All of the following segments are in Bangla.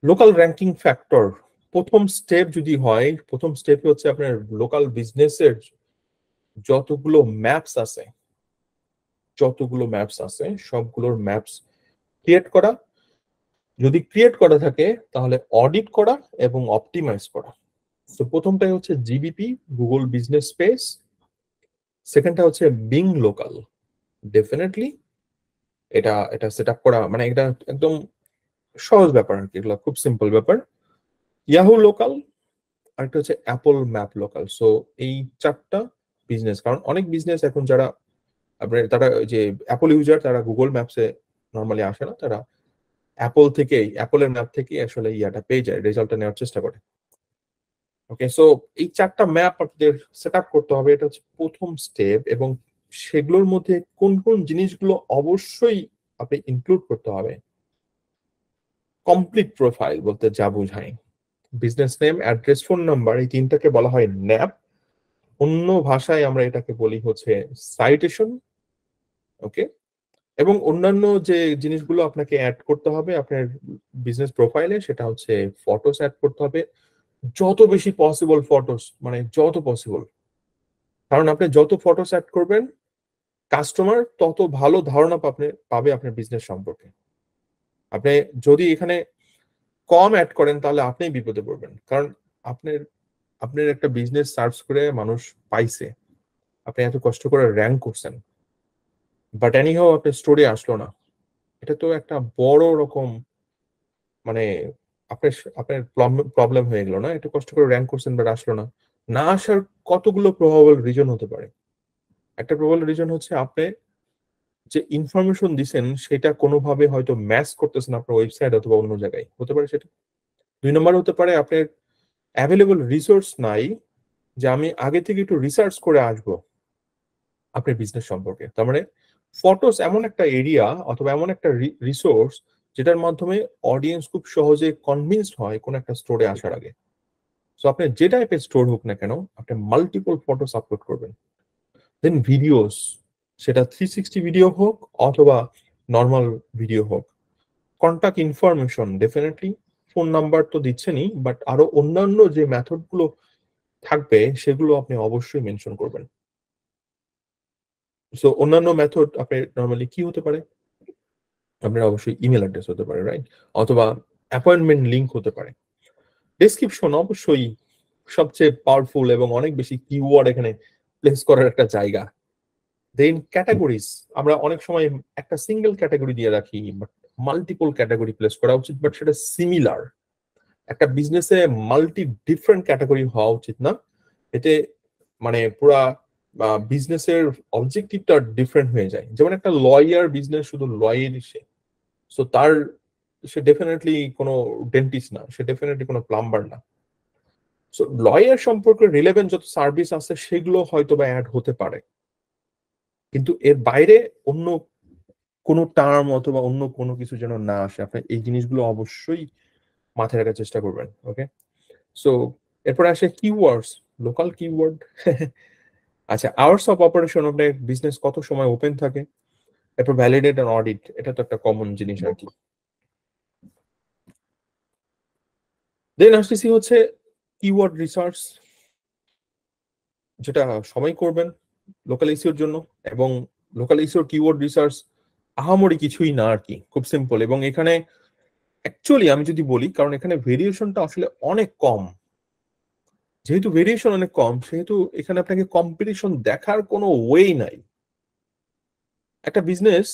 লোকাল র্যাঙ্কিং ফ্যাক্টর প্রথম স্টেপ যদি হয়, প্রথম স্টেপে হচ্ছে আপনার লোকাল বিজনেসের যতগুলো ম্যাপস আছে, সবগুলোর ম্যাপস ক্রিয়েট করা। যদি ক্রিয়েট করা থাকে তাহলে অডিট করা এবং অপটিমাইজ করা। তো প্রথমটাই হচ্ছে জিবিপি, গুগল বিজনেস স্পেস। সেকেন্ডটা হচ্ছে বিং লোকাল। ডেফিনেটলি এটা এটা সেট আপ করা মানে এটা একদম সহজ ব্যাপার আর কি, এগুলো খুব সিম্পল ব্যাপার। ইয়াহু লোকাল, আরেকটা হচ্ছে অ্যাপল ম্যাপ লোকাল। সো এই চারটা বিজনেস, কারণ অনেক বিজনেস এখন যারা আপনার তারা যে অ্যাপল ইউজার, তারা গুগল ম্যাপসে নর্মালি আসে না, তারা অ্যাপলের ম্যাপ থেকে আসলে ইয়াটা পেয়ে যায়, রেজাল্টটা নেওয়ার চেষ্টা করে। ওকে, সো এই চারটা ম্যাপ আপনাদের সেট আপ করতে হবে, এটা হচ্ছে প্রথম স্টেপ। এবং সেগুলোর মধ্যে কোন কোন জিনিসগুলো অবশ্যই আপনি ইনক্লুড করতে হবে, কমপ্লিট প্রোফাইল বলতে যা বোঝায় business name, address, phone number, এই তিনটাকে বলা হয় ন্যাপ। অন্য ভাষায় আমরা এটাকে বলি হচ্ছে সাইটেশন। ওকে, এবং অন্যান্য যে জিনিসগুলো আপনাকে অ্যাড করতে হবে আপনার বিজনেস প্রোফাইলে, সেটা হচ্ছে ফটোস অ্যাড করতে হবে, যত বেশি পসিবল ফটোস, মানে যত পসিবল। কারণ আপনি যত ফটোস অ্যাড করবেন, কাস্টমার তত ভালো ধারণা পাবে আপনার বিজনেস সম্পর্কে। আপনি যদি এখানে কম অ্যাড করেন তাহলে আপনিই বিপদে পড়বেন, কারণ আপনার আপনার একটা বিজনেস সার্চ করে মানুষ পাইছে, আপনি এত কষ্ট করে র্যাঙ্ক করছেন, বাট এনিহাও আপনার স্টোরি আসলো না। এটা তো একটা বড় রকম মানে আপনার আপনার প্রবলেম হয়ে গেল না? এটা কষ্ট করে র্যাঙ্ক করছেন বাট আসলো না। না আসার কতগুলো প্রবাবল রিজন হতে পারে। একটা প্রবাবল রিজন হচ্ছে আপনি যে ইনফরমেশন দিচ্ছেন সেটা কোনোভাবে হয়তো ম্যাচ করতেছেন আপনার ওয়েবসাইট অথবা অন্য জায়গায়, হতে পারে সেটা। 2 নম্বর হতে পারে আপনার অ্যাভেলেবল রিসোর্স নাই, যে আমি আগে থেকে একটু রিসার্চ করে আসবো আপনার বিজনেস সম্পর্কে। তার মানে ফটোস এমন একটা এরিয়া অথবা এমন একটা রিসোর্স যেটার মাধ্যমে অডিয়েন্স খুব সহজে কনভিন্সড হয় কোন একটা স্টোরে আসার আগে। সো আপনি যে টাইপের স্টোর হোক না কেন, আপনি মাল্টিপল ফটোস আপলোড করবেন। দেন ভিডিওস, সেটা 360 ভিডিও হোক অথবা নর্মাল ভিডিও হোক। Contact information definitely, phone number তো দিচ্ছেনই, বাট আরো অন্যান্য যে মেথড গুলো থাকবে সেগুলো আপনি অবশ্যই মেনশন করবেন। সো অন্যান্য মেথড আপনি নর্মালি কি হতে পারে, আপনার অবশ্যই ইমেল অ্যাড্রেস হতে পারে, রাইট? অথবা অ্যাপয়েন্টমেন্ট লিংক হতে পারে। ডেসক্রিপশন অবশ্যই সবচেয়ে পাওয়ারফুল এবং অনেক বেশি কিওয়ার্ড এখানে প্লেস করার একটা জায়গা। দেন ক্যাটাগরিজ, আমরা অনেক সময় একটা সিঙ্গেল ক্যাটাগরি দিয়ে রাখি, বাট মাল্টিপল ক্যাটাগরি প্লেস করা উচিত, বাট সেটা সিমিলার। একটা বিজনেসে মাল্টি ডিফারেন্ট ক্যাটাগরি হওয়া উচিত না, এতে মানে পুরা বিজনেসের অবজেক্টিভটা ডিফারেন্ট হয়ে যায়। যেমন একটা লয়ার বিজনেস শুধু লয়ের সে, সো তার সে ডেফিনেটলি কোনো ডেন্টিস্ট না, সে ডেফিনেটলি কোনো প্লাম্বার না। সো লয়ার সম্পর্কে রিলেভেন্ট যত সার্ভিস আছে সেগুলো হয়তো বা অ্যাড হতে পারে, কিন্তু এর বাইরে অন্য কোনো টার্ম অথবা অন্য কোনো কিছু যেন না আসে। আপনি এই জিনিসগুলো অবশ্যই মাথায় রাখার চেষ্টা করবেন। ওকে, সো এরপরে আসে কিওয়ার্ডস, লোকাল কিওয়ার্ড। আচ্ছা, আওয়ার্স অফ অপারেশন, আপনার বিজনেস কত সময় ওপেন থাকে। এরপর ভ্যালিডেট এন্ড অডিট, এটা তো একটা কমন জিনিস আর কি। দেন আসতেছি হচ্ছে কিওয়ার্ড রিসার্চ, যেটা সবাই করবেন লোকাল ইস্যুর জন্য। এবং লোকাল ইস্যুর কিওয়ার্ড রিসার্চ আহামরি কিছুই না আর কি, খুব সিম্পল। এবং এখানে অ্যাকচুয়ালি আমি যদি বলি, কারণ এখানে ভেরিয়েশনটা আসলে অনেক কম, যেহেতু ভেরিয়েশন অনেক কম সেহেতু এখানে আপনাকে কম্পিটিশন দেখার কোনো ওয়ে নাই। একটা বিজনেস,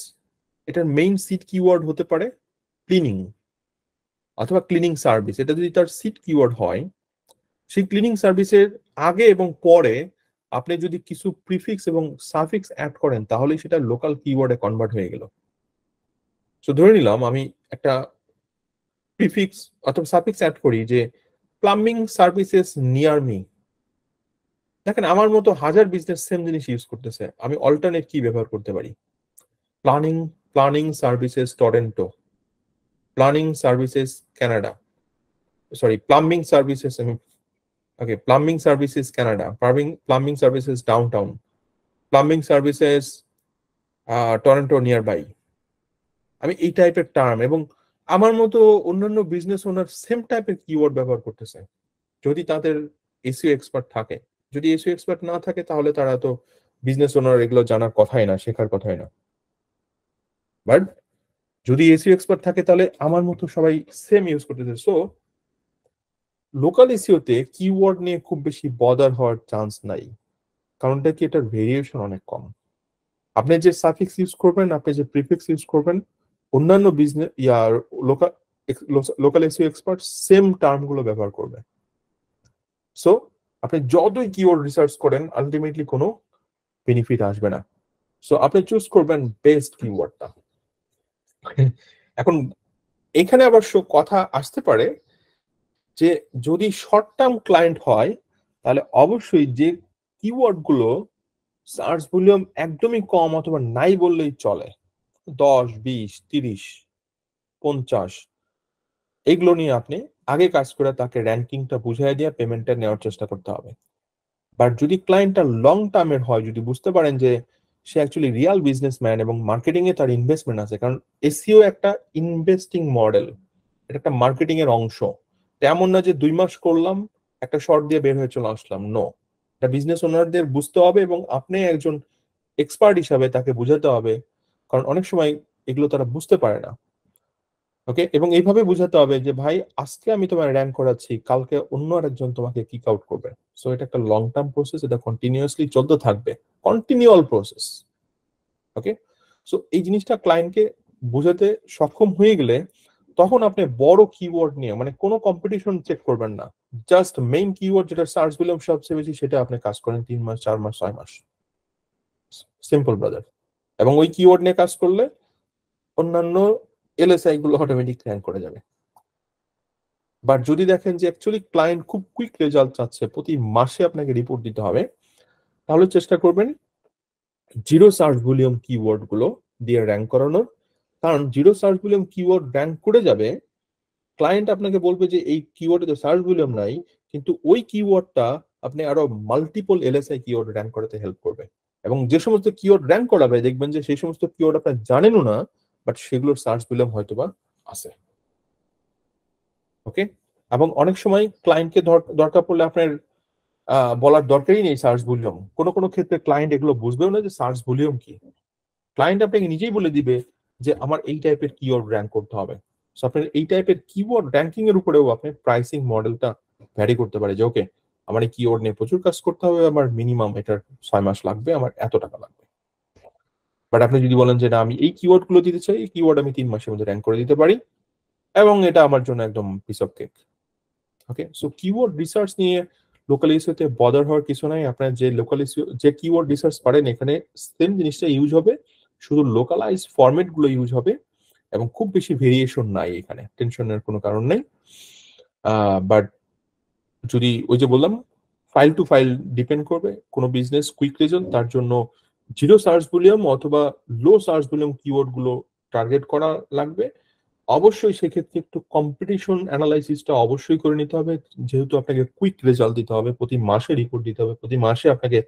এটার মেইন সিট কিওয়ার্ড হতে পারে ক্লিনিং অথবা ক্লিনিং সার্ভিস। এটা যদি তার সিট কিওয়ার্ড হয়, সেই ক্লিনিং সার্ভিসের আগে এবং পরে আপনি যদি কিছু প্রিফিক্স এবং সাফিক্স অ্যাড করেন তাহলেই সেটা লোকাল কিওয়ার্ডে কনভার্ট হয়ে গেল। তো ধরে নিলাম আমি একটা প্রিফিক্স অথবা সাফিক্স অ্যাড করি যে প্লাম্বিং সার্ভিসেস নিয়ার মি। দেখেন আমার মতো হাজার বিজনেস সেম জিনিস ইউজ করতেছে, আমি অল্টারনেট কি ব্যবহার করতে পারি? Planning planning services Toronto, planning services Canada, sorry plumbing services, okay, plumbing services Canada, plumbing services downtown, plumbing services Toronto nearby. আমি এই টাইপের টার্ম এবং আমার মতো অন্যান্য বিজনেস ওনার সেম টাইপের কিওয়ার্ড ব্যবহার করতেছে, যদি তাদের এসইও এক্সপার্ট থাকে। যদি এসইও এক্সপার্ট না থাকে তাহলে তারা তো বিজনেস ওনার এগুলো জানার কথাই না, শেখার কথাই না। বাট যদি এসইও এক্সপার্ট থাকে তাহলে আমার মতো সবাই সেম ইউজ করতেছে। সো লোকাল এসইওতে কিওয়ার্ড নিয়ে খুব বেশি বদার হওয়ার চান্স নাই, কারণটা কি, এটার ভেরিয়েশন অনেক কম। আপনি যে সাফিক্স ইউজ করবেন, আপনি যে প্রিফিক্স ইউজ করবেন, অন্যান্য business local local SEO expert same term গুলো ব্যবহার করবে। সো আপনি যতই কিওয়ার্ড রিসার্চ করেন আলটিমেটলি কোনো বেনিফিট আসবে না। সো আপনি চুজ করবেন বেস্ট কিওয়ার্ডটা। এখন এখানে আবার কথা আসতে পারে যে যদি শর্ট টার্ম ক্লায়েন্ট হয় তাহলে অবশ্যই যে কিওয়ার্ড গুলো সার্চ ভলিউম একদমই কম অথবা নাই বললেই চলে, 10, 20, 30, 50, এগুলো নিয়ে আপনি আগে কাজ করে তাকে র্যাঙ্কিংটা বুঝিয়ে দিয়ে পেমেন্টটা নেওয়ার চেষ্টা করতে হবে। বাট যদি ক্লায়েন্টটা লং টার্মের হয়, যদি বুঝতে পারেন যে সে অ্যাকচুয়ালি রিয়াল বিজনেসম্যান এবং মার্কেটিং এ তার ইনভেস্টমেন্ট আছে, কারণ এসইও একটা ইনভেস্টিং মডেল, এটা একটা মার্কেটিং এর অংশ। তেমন না যে 2 মাস করলাম, একটা শর্ট দিয়ে বের হয়ে চলে আসলাম, নো। এটা বিজনেস ওনারদের বুঝতে হবে এবং আপনি একজন এক্সপার্ট হিসাবে তাকে বুঝাতে হবে, কারণ অনেক সময় এগুলো তারা বুঝতে পারে না। ওকে, এবং এইভাবে বুঝাতে হবে যে ভাই আজকে আমি তোমার র্যাঙ্ক করাচ্ছি, কালকে অন্য আরেকজন তোমাকে কিক আউট করবে। সো এটা একটা লং টার্ম প্রসেস, এটা কন্টিনিউয়াসলি চলতে থাকবে, কন্টিনিউয়াল প্রসেস। ওকে, সো এই জিনিসটা ক্লায়েন্টকে বুঝাতে সক্ষম হয়ে গেলে তখন আপনি বড় কিওয়ার্ড নিয়ে, মানে কোনো কম্পিটিশন চেক করবেন না, জাস্ট মেইন কিওয়ার্ড যেটা সার্চ ভলিউম সবচেয়ে বেশি, সেটা আপনি কাজ করেন 3 মাস, 4 মাস, 6 মাস, সিম্পল ব্রাদার। এবং ওই কিওয়ার্ড নিয়ে কাজ করলে অন্যান্য এলএসআই গুলো অটোমেটিক র্যাঙ্ক করে যাবে। বাট যদি দেখেন যে অ্যাকচুয়ালি ক্লায়েন্ট খুব কুইক রেজাল্ট চাচ্ছে, প্রতি মাসে আপনাকে রিপোর্ট দিতে হবে, তাহলে চেষ্টা করবেন জিরো সার্চ ভলিউম কিওয়ার্ড গুলো দিয়ে র্যাঙ্ক করানোর। কারণ zero search volume keyword rank করে যাবে, ক্লায়েন্ট আপনাকে বলবে যে এই কিওয়ার্ডে তো সার্চ ভলিউম নাই, কিন্তু ওই কিওয়ার্ডটা আপনি আরো মাল্টিপল এলএসআই কিওয়ার্ড র্যাঙ্ক করাতে হেল্প করবে। এবং যে সমস্ত কিওয়ার্ড র্যাঙ্ক করাবে দেখবেন যে সেই সমস্ত কিওয়ার্ড আপনার জানেনও না, বাট সেগুলোর সার্চ ভলিউম হয়তোবা আছে। ওকে, এবং অনেক সময় ক্লায়েন্টকে দরকার পড়লে আপনার বলার দরকারই নেই সার্চ ভলিউম। কোনো কোনো ক্ষেত্রে ক্লায়েন্ট এগুলো বুঝবেও না যে সার্চ ভলিউম কি। ক্লায়েন্ট আপনাকে নিজেই বলে দিবে যে আমার এই টাইপের কিওয়ার্ড র্যাঙ্ক করতে হবে। সো আপনার এই টাইপের কিওয়ার্ড র্যাঙ্কিং এর উপরেও আপনি প্রাইসিং মডেলটা ভ্যারি করতে পারে যে ওকে, আমার এই কিওয়ার্ড নিয়ে প্রচুর কাজ করতে হবে, আমার মিনিমাম এটার 6 মাস লাগবে, আমার এত টাকা লাগবে। বাট আপনি যদি বলেন যে না, আমি এই কিওয়ার্ড গুলো দিতে চাই, এই কিওয়ার্ড আমি 3 মাসের মধ্যে র্যাঙ্ক করে দিতে পারি এবং এটা আমার জন্য একদম piece of cake. Okay, so keyword research নিয়ে লোকাল ইস্যুতে বদার হওয়ার কিছু নাই। আপনার যে লোকাল ইস্যু, যে কিওয়ার্ড রিসার্চ পারেন, এখানে সেম জিনিসটা ইউজ হবে, শুধু লোকালাইজ ফরম্যাট গুলো ইউজ হবে এবং খুব বেশি ভেরিয়েশন নাই, এখানে টেনশনের কোনো কারণ নেই। বাট যদি ওই যে বললাম, ফাইল টু ফাইল ডিপেন্ড করবে, কোনো বিজনেস কুইক রেজাল্ট, তার জন্য জিরো সার্চ ভলিউম অথবা লো সার্চ ভলিউম কিওয়ার্ড গুলো টার্গেট করা লাগবে। অবশ্যই সেক্ষেত্রে একটু কম্পিটিশন অ্যানালাইসিসটা অবশ্যই করে নিতে হবে, যেহেতু আপনাকে কুইক রেজাল্ট দিতে হবে, প্রতি মাসে রিপোর্ট দিতে হবে, প্রতি মাসে আপনাকে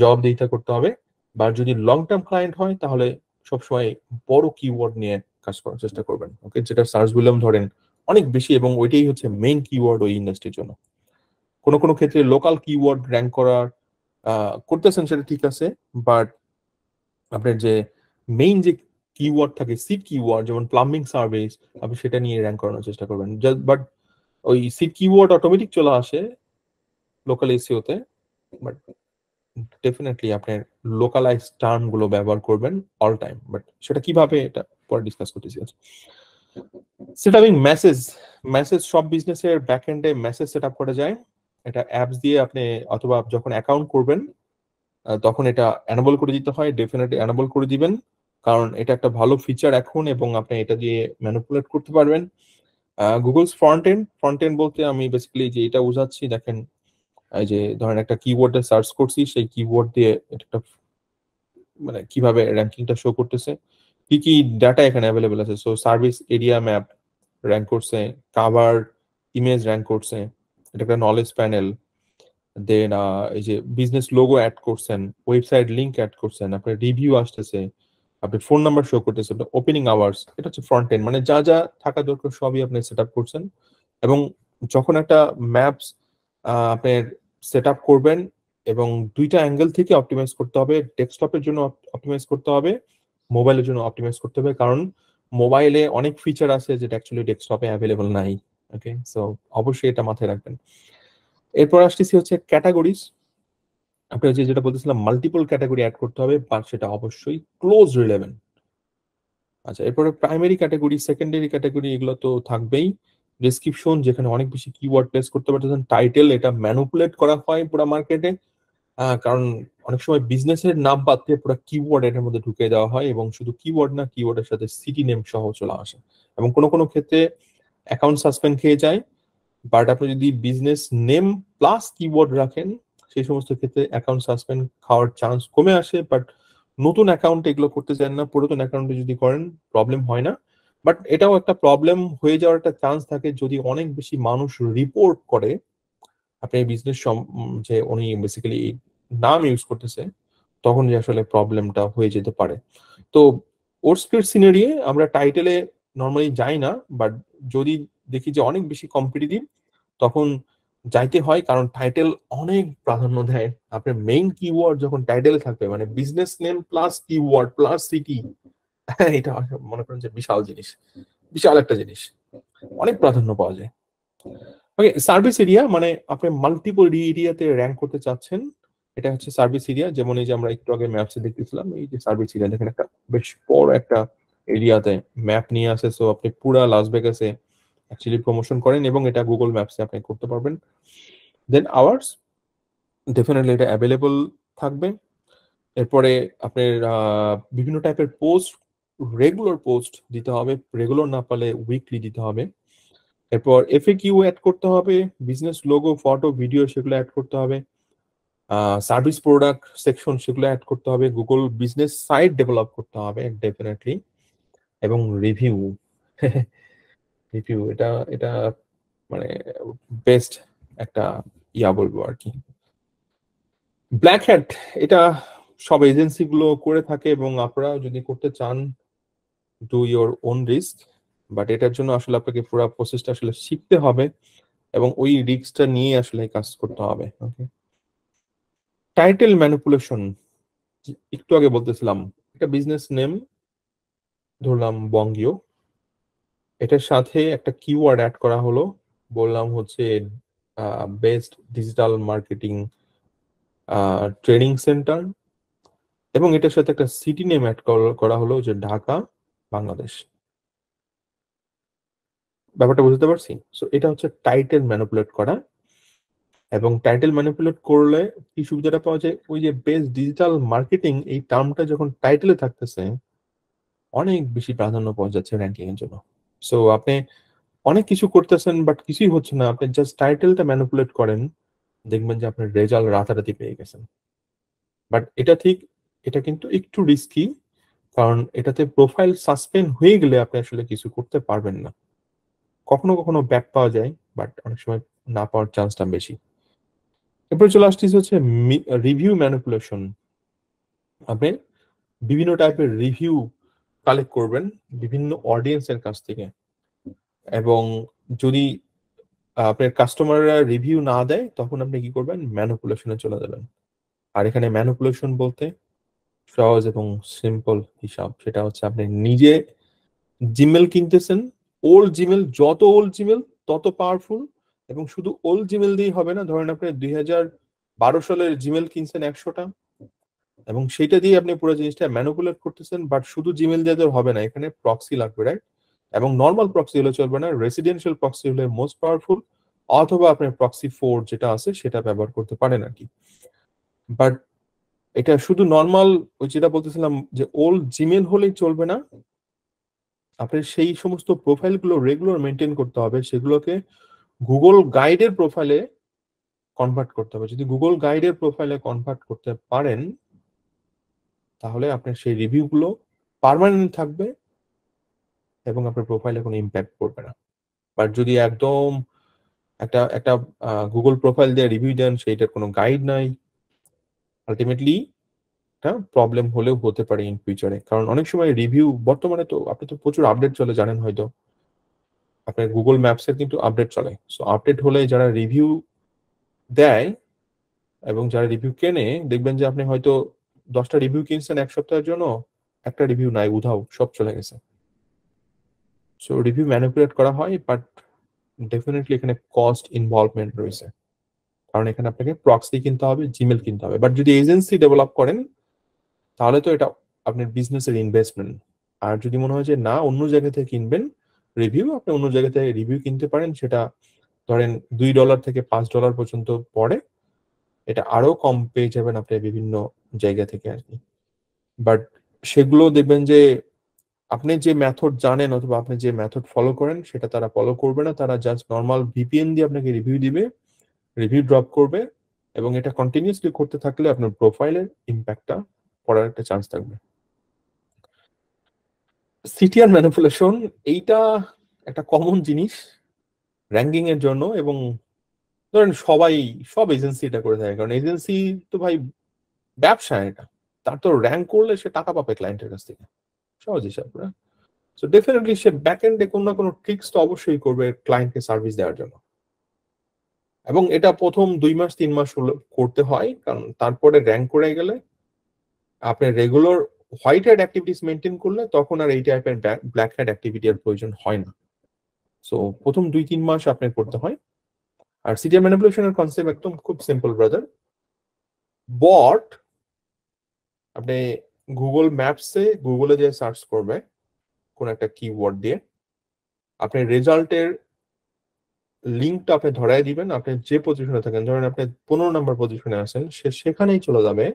জবাবদিহিতা করতে হবে। বা যদি লং টার্ম ক্লায়েন্ট হয় তাহলে সবসময় বড় কিওয়ার্ড নিয়ে কাজ করার চেষ্টা করবেন, ওকে, যেটা সার্চ ভলিউম ধরেন অনেক বেশি এবং ওইটাই হচ্ছে মেইন কিওয়ার্ড ওই ইন্ডাস্ট্রির জন্য। কোনো কোনো ক্ষেত্রে লোকাল কিওয়ার্ড র্যাঙ্ক করার করতেছেন, সেটা ঠিক আছে, বাট আপনার যে মেইন যে কিওয়ার্ড থাকে, সিট কিওয়ার্ড, যেমন প্লাম্বিং সার্ভিস, আপনি সেটা নিয়ে র্যাঙ্ক করানোর চেষ্টা করবেন। বাট ওই সিট কিওয়ার্ড অটোমেটিক চলে আসে লোকাল এসইওতে, বাট ডেফিনেটলি আপনার লোকালাইজ টার্ম গুলো ব্যবহার করবেন অল টাইম। বাট সেটা কিভাবে, এটা পরে ডিসকাস করতেছি। সেটআপিং মেসেজ, মেসেজ সব বিজনেসের ব্যাক এন্ডে মেসেজ সেটআপ করা যায়। এটা অ্যাপস দিয়ে আপনি, অথবা যখন অ্যাকাউন্ট করবেন তখন এটা অ্যানেবল করে দিতে হয়, ডেফিনেটলি অ্যানেবল করে দিবেন, কারণ এটা একটা ভালো ফিচার এখন এবং আপনি এটা দিয়ে ম্যানিপুলেট করতে পারবেন। গুগলস ফ্রন্ট এন্ড বলতে আমি বেসিক্যালি যে এটা বোঝাচ্ছি, দেখেন এই যে ধরেন একটা কিওয়ার্ডে সার্চ করছি, সেই কিওয়ার্ড দিয়ে একটা মানে কিভাবে র্যাঙ্কিংটা শো করতেছে, কি কি ডাটা এখানে অ্যাভেলেবেল আছে। So service area map rank করছে, কাভার ইমেজ র্যাঙ্ক করছে, এটা একটা নলেজ প্যানেল, দেন এই যে বিজনেস লোগো অ্যাড করছেন, ওয়েবসাইট লিংক অ্যাড করছেন, আপনার রিভিউ আসতেছে, আপনি ফোন নাম্বার শো করতেছেন, ওপেনিং আওয়ার্স, এটা হচ্ছে ফ্রন্ট এন্ড, মানে যা যা থাকা দরকার সবই আপনি সেট আপ করছেন। এবং যখন একটা ম্যাপস আপনার সেট আপ করবেন, এবং দুইটা অ্যাঙ্গেল থেকে অপটিমাইজ করতে হবে, ডেস্কটপের জন্য অপটিমাইজ করতে হবে, মোবাইলের জন্য অপটিমাইজ করতে হবে, কারণ মোবাইলে অনেক ফিচার আছে যেটা অ্যাকচুয়ালি ডেস্কটপে অ্যাভেলেবল নাই। ওকে, সো অবশ্যই এটা মাথায় রাখবেন। এরপর আসতেছি হচ্ছে ক্যাটাগরিজ। আপনি হচ্ছে যেটা বলতেছিলাম মাল্টিপল ক্যাটাগরি অ্যাড করতে হবে, বাট সেটা অবশ্যই ক্লোজ রিলেভেন্ট। আচ্ছা, এরপরে প্রাইমারি ক্যাটাগরি, সেকেন্ডারি ক্যাটাগরি, এগুলো তো থাকবেই। ডেসক্রিপশন, যেখানে অনেক বেশি কিওয়ার্ড প্লেস করতে পারতেছেন। টাইটেল, এটা ম্যানুপুলেট করা হয় পুরো মার্কেটে, কারণ অনেক সময় বিজনেসের নাম বাদ দিয়ে পুরো কিওয়ার্ড এটার মধ্যে ঢুকে দেওয়া হয়, এবং শুধু কিওয়ার্ড না, কিওয়ার্ডের সাথে সিটি নেম সহ চলে আসে, এবং কোনো কোনো ক্ষেত্রে অ্যাকাউন্ট সাসপেন্ড খেয়ে যায়। বাট আপনি যদি বিজনেস নেম প্লাস কিওয়ার্ড রাখেন, সেই সমস্ত ক্ষেত্রে অ্যাকাউন্ট সাসপেন্ড খাওয়ার চান্স কমে আসে। বাট নতুন অ্যাকাউন্টে এগুলো করতে চান না, পুরাতন অ্যাকাউন্টে যদি করেন প্রবলেম হয় না। বাট এটাও একটা প্রবলেম হয়ে যাওয়ার একটা চান্স থাকে যদি অনেক বেশি মানুষ রিপোর্ট করে আপনি বিজনেস যে উনি বেসিক্যালি নাম ইউজ করতেছে, তখন যে আসলে প্রবলেমটা হয়ে যেতে পারে। তো ওর্স কেস সিনারিয়ে আমরা টাইটেলে নর্মালি যাই না, বাট যদি দেখি যে অনেক বেশি কম্পিটিটিভ, তখন যাইতে হয়, কারণ টাইটেল অনেক প্রাধান্য দেয়। আপনার মেইন কিওয়ার্ড যখন টাইটেলে থাকবে, মানে business name plus keyword plus city, এটা মনে করেন যে বিশাল জিনিস, বিশাল একটা জিনিস, অনেক প্রাধান্য পাওয়া যায়। ওকে, সার্ভিস এরিয়া, মানে আপনি মাল্টিপল এরিয়াতে র্যাঙ্ক করতে চাচ্ছেন, এটা হচ্ছে সার্ভিস এরিয়া। যেমন এই যে আমরা একটু আগে ম্যাপসে দেখতেছিলাম, এই যে সার্ভিস এরিয়া দেখেন, একটা বেশ বড় একটা এরিয়াতে ম্যাপ নিয়ে আসে। সো আপনি পুরা লাস ভেগাসে অ্যাকচুয়ালি প্রমোশন করেন, এবং এটা গুগল ম্যাপসে আপনি করতে পারবেন। দেন আওয়ার্স, ডেফিনেটলি এটা অ্যাভেলেবল থাকবে। এরপরে আপনার বিভিন্ন টাইপের পোস্ট, রেগুলার পোস্ট দিতে হবে, রেগুলার না পারলে উইকলি দিতে হবে। এরপর এফএকিউ অ্যাড করতে হবে, বিজনেস লোগো, ফটো, ভিডিও, সেগুলো অ্যাড করতে হবে। সার্ভিস প্রোডাক্ট সেকশন, সেগুলো অ্যাড করতে হবে। গুগল বিজনেস সাইট ডেভেলপ করতে হবে ডেফিনেটলি। এবং রিভিউ, রিভিউ এটা এটা মানে বেস্ট একটা বলবো আর কি। ব্ল্যাক হ্যাট, এটা সব এজেন্সি গুলো করে থাকে, এবং আপনারা যদি করতে চান, do your own risk. But এটার জন্য আসলে আপনাকে পুরো প্রসেসটা আসলে শিখতে হবে, এবং ওই রিস্কটা নিয়ে আসলে কাজ করতে হবে। ওকে, টাইটেল ম্যানিপুলেশন, একটু আগে বলতেছিলাম, একটা বিজনেস নেম ধরলাম বঙ্গীয়, এটার সাথে একটা কিওয়ার্ড অ্যাড করা হলো, বললাম হচ্ছে best digital marketing training centre, এবং এটার সাথে একটা সিটি নেম অ্যাড করা হলো যে ঢাকা, বাংলাদেশ। ব্যাপারটা বুঝতে পারছি? সো এটা হচ্ছে টাইটেল ম্যানিপুলেট করা। এবং টাইটেল ম্যানিপুলেট করলে কি সুবিধাটা পাওয়া যায়, ওই যে বেস্ট ডিজিটাল মার্কেটিং এই টার্মটা যখন টাইটেলে থাকতেছে, অনেক বেশি প্রাধান্য পাওয়া যাচ্ছে র্যাঙ্কিং এর জন্য। সো আপনি অনেক কিছু করতেছেন বাট কিছুই হচ্ছে না, আপনি জাস্ট টাইটেলটা ম্যানিপুলেট করেন, দেখবেন যে আপনার রেজাল্ট রাতারাতি পেয়ে গেছেন। বাট এটা ঠিক, এটা কিন্তু একটু রিস্কি, কারণ এটাতে প্রোফাইল সাসপেন্ড হয়ে গেলে আপনি আসলে কিছু করতে পারবেন না। কখনো কখনো ব্যাক পাওয়া যায়, বাট অনেক সময় না পাওয়ার চান্সটা বেশি। এরপরে চলে আসতেছে হচ্ছে রিভিউ ম্যানিপুলেশন। আপনি বিভিন্ন টাইপের রিভিউ কালেক্ট করবেন বিভিন্ন অডিয়েন্সের কাছ থেকে, এবং যদি আপনার কাস্টমাররা রিভিউ না দেয়, তখন আপনি কি করবেন, ম্যানিপুলেশনে চলে যাবেন। আর এখানে ম্যানিপুলেশন বলতে সহজ এবং সিম্পল হিসাব, সেটা হচ্ছে আপনি নিজে জিমেল কিনতেছেন, ওল্ড জিমেল, যত ওল্ড জিমেল তত পাওয়ারফুল। এবং শুধু ওল্ড জিমেল দিয়েই হবে না, ধরেন আপনি 2012 সালের জিমেল কিনছেন 100টা, এবং সেটা দিয়ে আপনি পুরো জিনিসটা ম্যানিপুলেট করতেছেন। বাট শুধু জিমেল দিয়ে তো হবে না, এখানে প্রক্সি লাগবে, রাইট? এবং নর্মাল প্রক্সি হলে চলবে না, রেসিডেন্সিয়াল প্রক্সি হলে মোস্ট পাওয়ারফুল, অথবা আপনি প্রক্সি 4 যেটা আছে সেটা ব্যবহার করতে পারেন আর কি। বাট এটা শুধু নর্মাল, ওই যেটা বলতেছিলাম যে ওল্ড জিমেল হলেই চলবে না, আপনার সেই সমস্ত প্রোফাইল গুলো রেগুলার মেনটেন করতে হবে, সেগুলোকে গুগল গাইডের প্রোফাইলে কনভার্ট করতে হবে। যদি গুগল গাইডের প্রোফাইলে কনভার্ট করতে পারেন, তাহলে আপনার সেই রিভিউ গুলো পার্মানেন্ট থাকবে, এবং আপনার প্রোফাইলে কোনো ইম্প্যাক্ট পড়বে না। বাট যদি একদম একটা একটা গুগল প্রোফাইল দিয়ে রিভিউ দেন, সেইটার কোনো গাইড নাই, আলটিমেটলি একটা প্রবলেম হলেও হতে পারে ইন ফিউচারে। কারণ অনেক সময় রিভিউ বর্তমানে তো আপনি তো প্রচুর আপডেট চলে জানেন হয়তো। আপনার গুগল ম্যাপস এর কিন্তু আপডেট চলে। সো আপডেট হলে যারা রিভিউ দেয় এবং যারা রিভিউ কেনে দেখবেন যে আপনি হয়তো 10টা রিভিউ কিনছেন 1 সপ্তাহের জন্য, একটা রিভিউ নাই, উধাও, সব চলে গেছে। সো রিভিউ ম্যানিপুলেট করা হয়, বাট ডেফিনেটলি এখানে কস্ট ইনভলভমেন্ট রয়েছে। কারণ এখানে আপনাকে প্রক্সি কিনতে হবে, জিমেল কিনতে হবে। বাট যদি এজেন্সি ডেভেলপ করেন তাহলে তো এটা আপনার বিজনেসের ইনভেস্টমেন্ট। আর যদি মনে হয় যে না অন্য জায়গা থেকে কিনবেন রিভিউ, আপনি অন্য জায়গা থেকে রিভিউ কিনতে পারেন। সেটা ধরেন $2 থেকে $5 পর্যন্ত পড়ে, এটা আরো কম পেয়ে যাবেন আপনি বিভিন্ন জায়গা থেকে আর কি। বাট সেগুলো দেখবেন যে আপনি যে মেথড জানেন অথবা আপনি যে মেথড ফলো করেন সেটা তারা ফলো করবে না। তারা জাস্ট নর্মাল ভিপিএন দিয়ে আপনাকে রিভিউ দিবে, রিভিউ ড্রপ করবে, এবং এটা কন্টিনিউসলি করতে থাকলে আপনার প্রোফাইলের ইম্প্যাক্টটা পড়ার একটা চান্স থাকবে। সিটিআর ম্যানিপুলেশন এইটা একটা কমন জিনিস র্যাঙ্কিং এর জন্য, এবং ধরেন সব এজেন্সি এটা করে থাকে। কারণ এজেন্সি তো ভাই ব্যবসা, এটা তার তো র্যাঙ্ক করলে সে টাকা পাবে ক্লায়েন্টের কাছ থেকে, সহজ হিসাব না? সো ডেফিনেটলি সে ব্যাক এন্ডে কোনো না কোনো ট্রিক্স তো অবশ্যই করবে ক্লায়েন্টকে সার্ভিস দেওয়ার জন্য। এবং এটা প্রথম 2 মাস 3 মাস করতে হয়, কারণ তারপরে র্যাঙ্ক করে গেলে আপনি regular white hat activities maintain করলে তখন আর এই টাইপের ব্ল্যাক হ্যাট অ্যাক্টিভিটি এর প্রয়োজন হয় না। সো প্রথম 2-3 মাস আপনার করতে হয়। আর সিটিআর ম্যানিপুলেশনের কনসেপ্ট একদম খুব সিম্পল ব্রাদার। বট আপনি গুগলে যে সার্চ করবে কোন একটা কিওয়ার্ড দিয়ে, আপনি রেজাল্টের লিঙ্কটা আপনি ধরাই দিবেন। আপনি যে পজিশনে থাকেন, ধরেন আপনি 15 নম্বর পজিশনে আছেন, সে সেখানেই চলে যাবে।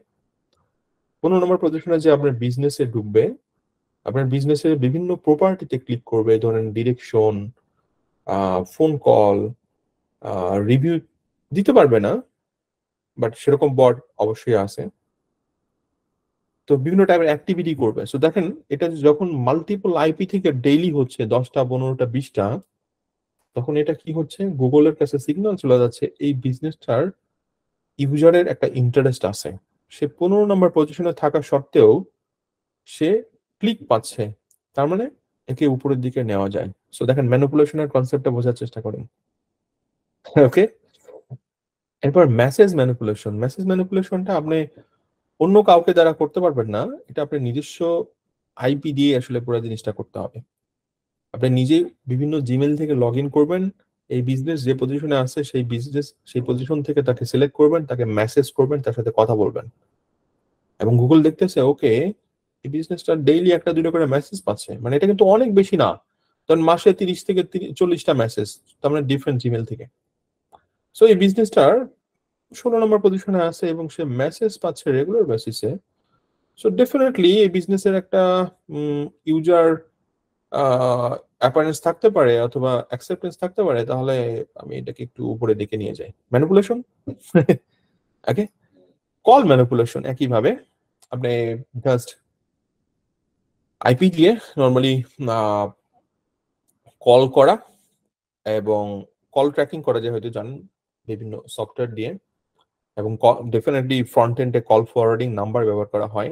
15 নম্বর পজিশনে যে আপনার বিজনেসে ঢুকবে, আপনার বিজনেসের বিভিন্ন প্রপার্টিতে ক্লিক করবে, ধরেন ডিরেকশন, ফোন কল, রিভিউ দিতে পারবে না, বাট সেরকম বট অবশ্যই আছে। তো বিভিন্ন টাইপের অ্যাক্টিভিটি করবে। সো দেখেন এটা যখন মাল্টিপল আইপি থেকে ডেইলি হচ্ছে 10টা 15টা 20টা, তখন এটা কি হচ্ছে, গুগলের কাছে সিগন্যাল চলে যাচ্ছে এই বিজনেসটার ইউজারের একটা ইন্টারেস্ট আছে। সে 15 নম্বর পজিশনে থাকা সত্ত্বেও সে ক্লিক পাচ্ছে, তার মানে একে উপরের দিকে নেওয়া যায়। সো দেখেন ম্যানিপুলেশনের কনসেপ্টটা বোঝার চেষ্টা করেন। ওকে, এরপর মেসেজ ম্যানিপুলেশনটা আপনি অন্য কাউকে দ্বারা করতে পারবেন না, এটা আপনি নিজস্ব আইপি দিয়ে আসলে পুরো জিনিসটা করতে হবে। আপনি নিজেই বিভিন্ন জিমেল থেকে লগ ইন করবেন, এই বিজনেস যে পজিশনে আছে সেই পজিশন থেকে তাকে সিলেক্ট করবেন, তাকে মেসেজ করবেন, তার সাথে কথা বলবেন, এবং গুগল দেখতেছে ওকে এই বিজনেসটা ডেইলি 1-2টা করে মেসেজ পাচ্ছে, মানে এটা কিন্তু অনেক বেশি না, কারণ মাসে 30 থেকে 40টা মেসেজ, তার মানে ডিফারেন্ট জিমেল থেকে। সো এই বিজনেসটার 16 নম্বর পজিশনে আছে এবং সে মেসেজ পাচ্ছে রেগুলার বেসিসে। সো ডেফিনেটলি এই বিজনেসের একটা ইউজার অ্যাপারেন্স থাকতে পারে অথবা অ্যাকসেপ্টেন্স থাকতে পারে। তাহলে আমি এটাকে একটু উপরে দিকে নিয়ে যাই। ম্যানিপুলেশন ওকে, কল ম্যানিপুলেশন একইভাবে আপনি জাস্ট আইপি দিয়ে নর্মালি কল করা, এবং কল ট্র্যাকিং করা যায় হয়তো জানেন বিভিন্ন সফটওয়্যার দিয়ে, এবং ডেফিনেটলি ফ্রন্ট এন্ডে কল ফরওয়ার্ডিং নাম্বার ব্যবহার করা হয়,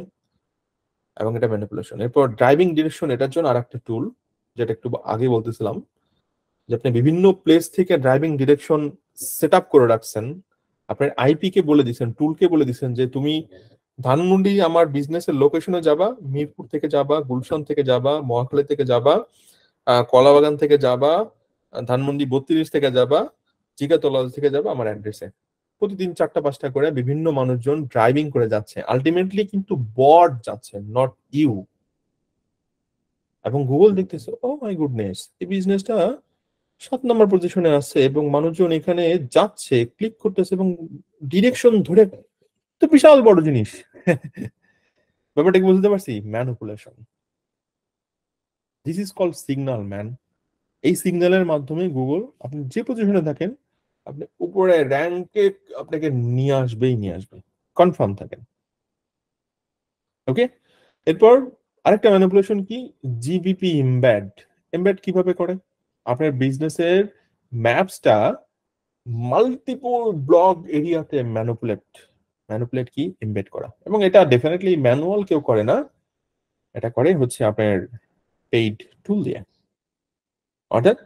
এবং এটা ম্যানিপুলেশন। এরপর ড্রাইভিং ডিরেকশন, এটার জন্য আরেকটা টুল যেটা একটু আগে বলতেছিলাম, যে আপনি বিভিন্ন প্লেস থেকে ড্রাইভিং ডিরেকশন সেট আপ করে রাখছেন, আপনার আইপি কে বলে দিচ্ছেন, টুলকে বলে দিচ্ছেন যে তুমি ধানমন্ডি আমার বিজনেসের লোকেশনে যাবা, মিরপুর থেকে যাবা, গুলশান থেকে যাবা, মহাখালী থেকে যাবা, কলাবাগান থেকে যাবা, ধানমন্ডি 32 থেকে যাবা, জিগাতলা থেকে যাবা আমার অ্যাড্রেসে। প্রতিদিন 4টা 5টা করে বিভিন্ন মানুষজন ড্রাইভিং করে যাচ্ছে, আলটিমেটলি কিন্তু বট যাচ্ছে, নট ইউ। এবং গুগল দেখতেছে ও মাই গুডনেস এই বিজনেসটা 7 নম্বর পজিশনে আছে এবং মানুষজন এখানে যাচ্ছে, ক্লিক করতেছে এবং ডিরেকশন ধরে, তো বিশাল বড় জিনিস। ব্যাপারটা কি বুঝতে পারছি? Manipulation, this is called signal man. এই সিগন্যালের মাধ্যমে গুগল আপনি যে পজিশনে থাকেন আপনি উপরে র্যাঙ্কে আপনাকে নিয়ে আসবে, কনফার্ম থাকেন। ওকে, এরপর আরেকটা ম্যানিপুলেশন কি, জিবিপি এমবেড। এমবেড কিভাবে করে, আপনার বিজনেসের ম্যাপসটা মাল্টিপল ব্লগ এরিয়াতে ম্যানিপুলেট ম্যানিপুলেট কি এমবেড করা, এবং এটা ডেফিনেটলি ম্যানুয়াল কেউ করে না, এটা করে হচ্ছে আপনার পেইড টুল দিয়ে। অর্থাৎ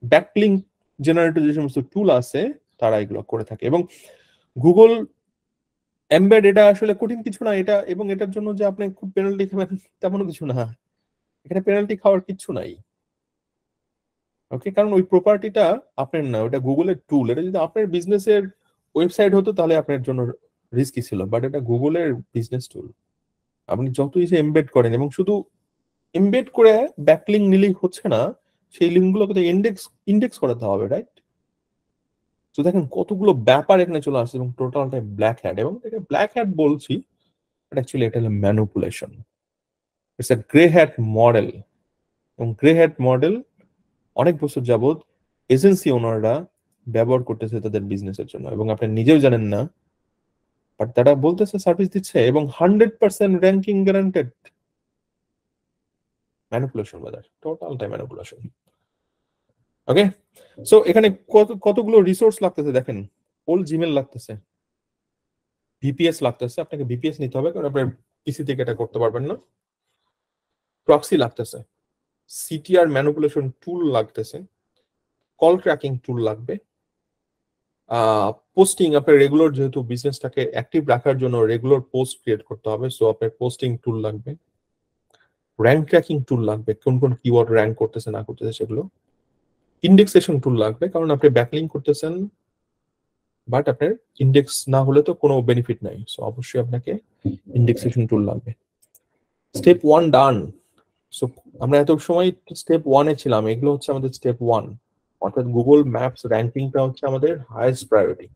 ব্যাকলিঙ্ক জেনারেটর যে সমস্ত টুল আছে তারা এগুলো করে থাকে। এবং গুগল এমবেড এটা আসলে কঠিন কিছু না এটা, এবং এটার জন্য যে আপনি খুব পেনাল্টি খাবেন তেমনও কিছু না, এখানে পেনাল্টি খাওয়ার কিছু নাই। ওকে, কারণ ওই প্রপার্টিটা আপনার না, ওটা গুগলের টুল। এটা যদি আপনার বিজনেসের ওয়েবসাইট হতো তাহলে আপনার জন্য রিস্কি ছিল, বাট এটা গুগলের বিজনেস টুল। আপনি যতই যে এমবেড করেন, এবং শুধু এমবেড করে ব্যাকলিঙ্ক নিলেই হচ্ছে না, সেই লিঙ্কগুলোকে ইন্ডেক্স করাতে হবে, রাইট? তো দেখেন কতগুলো ব্যাপার এখানে চলে আসছে, এবং টোটালটা ব্ল্যাক হ্যাট। এবং এটা ব্ল্যাক হ্যাট বলছি, অ্যাকচুয়ালি এটা হলো manipulation, it's a grey hat model. এবং গ্রে হ্যাট মডেল অনেক বছর যাবত এজেন্সি ওনাররা ব্যবহার করতেছে তাদের বিজনেসের জন্য, এবং আপনি নিজেও জানেন না, বাট তারা বলতেছে সার্ভিস দিচ্ছে, এবং 100% র্যাঙ্কিং গ্যারান্টেড। ম্যানিপুলেশন বাজার, টোটালটাই ম্যানিপুলেশন। ওকে, সো এখানে কতগুলো রিসোর্স লাগতেছে দেখেন। ওল্ড জিমেল লাগতেছে, ভিপিএস লাগতেছে, আপনাকে ভিপিএস নিতে হবে কারণ আপনার পিসি থেকে এটা করতে পারবেন না। প্রক্সি লাগতেছে, সিটিআর ম্যানিপুলেশন টুল লাগতেছে, কল ট্র্যাকিং টুল লাগবে, পোস্টিং, আপনার রেগুলার যেহেতু বিজনেসটাকে অ্যাক্টিভ রাখার জন্য রেগুলার পোস্ট ক্রিয়েট করতে হবে, সো আপনার পোস্টিং টুল লাগবে, র্যাঙ্ক ট্র্যাকিং টুল লাগবে, কোন কোন কিওয়ার্ড র্যাঙ্ক করতেছে না করতেছে সেগুলো, ইন্ডেক্সেশন টুল লাগবে কারণ আপনি ব্যাকলিং করতেছেন, বাট আপনার ইন্ডেক্স না হলে তো কোনো বেনিফিট নাই, সো অবশ্যই আপনাকে ইন্ডেক্সেশন টুল লাগবে। স্টেপ 1 ডান। সো আমরা এত সময় স্টেপ 1 ছিলাম, এগুলো হচ্ছে আমাদের স্টেপ 1, অর্থাৎ গুগল ম্যাপস র্যাঙ্কিংটা হচ্ছে আমাদের হাইয়েস্ট প্রায়োরিটি।